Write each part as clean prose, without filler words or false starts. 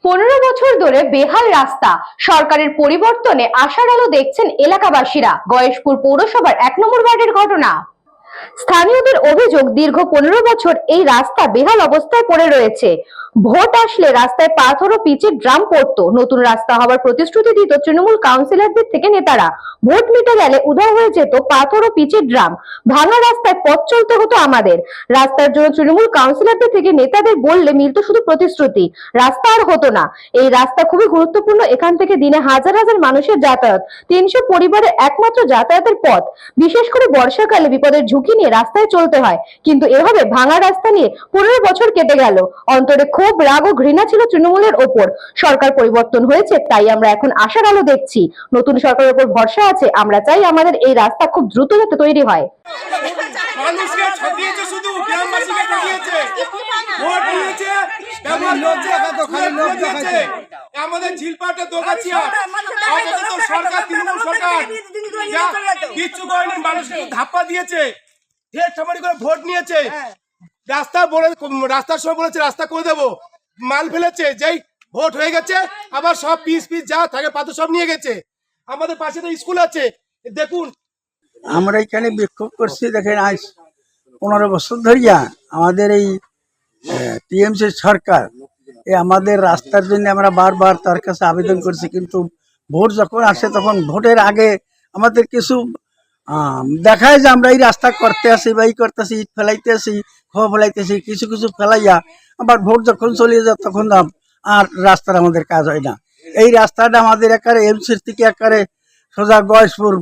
15 বছর ধরে বেহাল রাস্তা, সরকারের পরিবর্তনে আশার আলো দেখছেন এলাকাবাসীরা। গয়েশপুর পৌরসভার 1 নম্বর ওয়ার্ডের ঘটনা। স্থানীয়দের অভিযোগ, দীর্ঘ 15 বছর এই রাস্তা বেহাল অবস্থায় পড়ে রয়েছে। ভোট আসলে রাস্তায় পাথর ও পিচের ড্রাম পড়তো। নতুন রাস্তা হওয়ার প্রতিশ্রুতি দিত তৃণমূল কাউন্সিলরদের থেকে নেতারা। ভোট মিটে গেলে উধাও হয়ে যেত পাথর ও পিচের ড্রাম। ভাঙা রাস্তায় পথ চলতে হতো আমাদের। রাস্তার জন্য তৃণমূল কাউন্সিলরদের থেকে নেতাদের বললে মিলত শুধু প্রতিশ্রুতি, রাস্তা আর হতো না। এই রাস্তা খুবই গুরুত্বপূর্ণ। এখান থেকে দিনে হাজার হাজার মানুষের যাতায়াত, 300 পরিবারের একমাত্র যাতায়াতের পথ। বিশেষ করে বর্ষাকালে বিপদের ঝুঁকি নিয়ে রাস্তায় চলতে হয়, কিন্তু এভাবে ভাঙা রাস্তা নিয়ে 15 বছর কেটে গেল। অন্তরে ক্ষোভ, রাগ ও ঘৃণা ছিল তৃণমূলের ওপর। সরকার পরিবর্তন হয়েছে, তাই আমরা এখন আশার আলো দেখছি। নতুন সরকারের উপর ভরসা আছে। আমরা চাই আমাদের এই রাস্তা খুব দ্রুত যাতে তৈরি হয়। মানুষকে ঠকিয়েছে, শুধু গ্রামবাসীকে ঠকিয়েছে। ভোট দিয়েছে, ব্যবহার করছে, লোক দেখাচ্ছে। আমাদের ঝিলপাটে দোকাচিয়া সরকার, তৃণমূল সরকার কিচ্ছু করেনি। মানুষকে ধাপ্পা দিয়েছে, ঢের সামারি করে ভোট নিয়েছে। রাস্তার সময় বলেছে রাস্তা করে দেবো, মাল ফেলেছে। যেই ভোট হয়ে গেছে আবার সব পিস যা থাকে পাথর সব নিয়ে গেছে। আমাদের পাশে তো স্কুল আছে, দেখুন। আমরা এখানে বিক্ষোভ করছি, দেখেন আজ 15 বছর ধরিয়া আমাদের এই টিএমসি সরকার আমাদের রাস্তার জন্য আমরা বারবার তার কাছে আবেদন করছি, কিন্তু ভোট যখন আসে তখন ভোটের আগে আমাদের কিছু দেখায় যে আমরা এই রাস্তা করতে আসি বা এই করতেছি, ইট ফেলাইতে আসি, খোয়া ফেলাইতেছি, কিছু কিছু ফেলাইয়া আবার ভোট যখন চলে যায় তখন আর রাস্তার আমাদের কাজ হয় না। এই রাস্তাটা আমাদের একারে এমসির থেকে একারে সোজা গয়েশপুর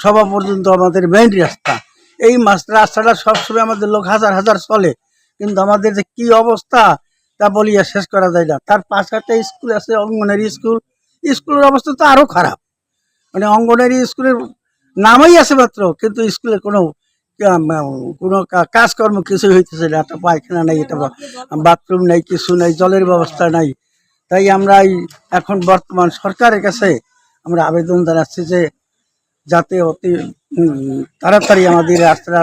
সভা পর্যন্ত আমাদের মেইন রাস্তা। এই রাস্তাটা সবসময় আমাদের লোক হাজার হাজার চলে, কিন্তু আমাদের যে কি অবস্থা তা বলিয়া শেষ করা যায় না। তার পাশে একটা স্কুল আছে, অঙ্গনারী স্কুল। স্কুলের অবস্থা তো আরো খারাপ, মানে অঙ্গনারী স্কুলের নামই আছে মাত্র, কিন্তু স্কুলে কোনো কাজকর্ম কিছুই হইতেছে না। একটা পায়খানা নাই, এটা বাথরুম নাই, কিছু নাই, জলের ব্যবস্থা নাই। তাই আমরা এখন বর্তমান সরকারের কাছে আমরা আবেদন জানাচ্ছি যে যাতে অতি তাড়াতাড়ি আমাদের রাস্তা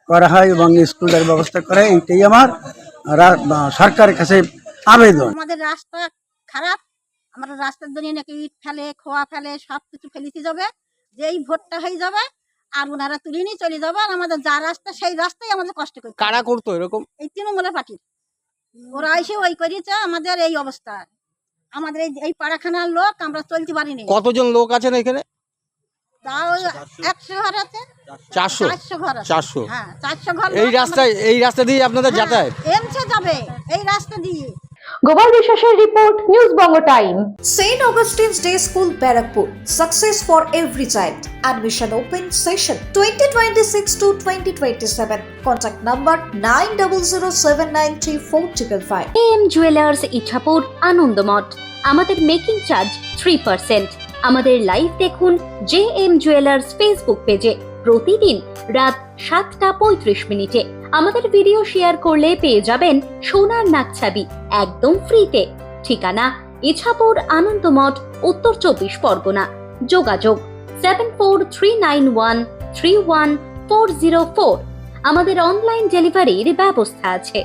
করা হয় এবং স্কুলের ব্যবস্থা করা হয়। এইটাই আমার সরকারের কাছে আবেদন। আমাদের রাস্তা খারাপ, আমরা রাস্তার জন্য নাকি ইট ফেলে, খোয়া ফেলে, সবকিছু ফেলিতে যাবে। যেই ভোটটা হয়ে যাবে আর ওনারা তুলে নিয়ে চলে যাবে, আর আমাদের যা রাস্তা সেই রাস্তায় আমাদের কষ্ট করতে। কারা করতো এরকম? এই তৃণমূলের পার্টির ওরা এসে ওই করেছে আমাদের এই অবস্থা। আমাদের এই পাড়াখানার লোক আমরা চলতে পারিনি। কতজন লোক আছেন এখানে? তাও 100 ঘর আছে। 400 ঘর আছে। 400? হ্যাঁ, 400 ঘর। এই রাস্তা দিয়ে আপনাদের যাতায়াত? এমসে যাবে এই রাস্তা দিয়ে। গোপাল বিশ্বাসের report, news Banga time. St. Augustine's Day School, Barakpur. Success for every child. Admission open session 2026 to 2027. Contact number 9007934555. AM Jewelers Ichapur, Anandamath. আমাদের মেকিং চার্জ 3%। আমাদের লাইভ দেখুন JM Jewelers ফেসবুক পেজে প্রতিদিন রাত 7:35 আমাদের ভিডিও শেয়ার করলে পেয়ে যাবেন সোনার নাকছাবি একদম ফ্রিতে। ঠিকানা ইছাপুর, আনন্দমঠ, উত্তর 24 পরগনা। যোগাযোগ 7439131404। আমাদের অনলাইন ডেলিভারির ব্যবস্থা আছে।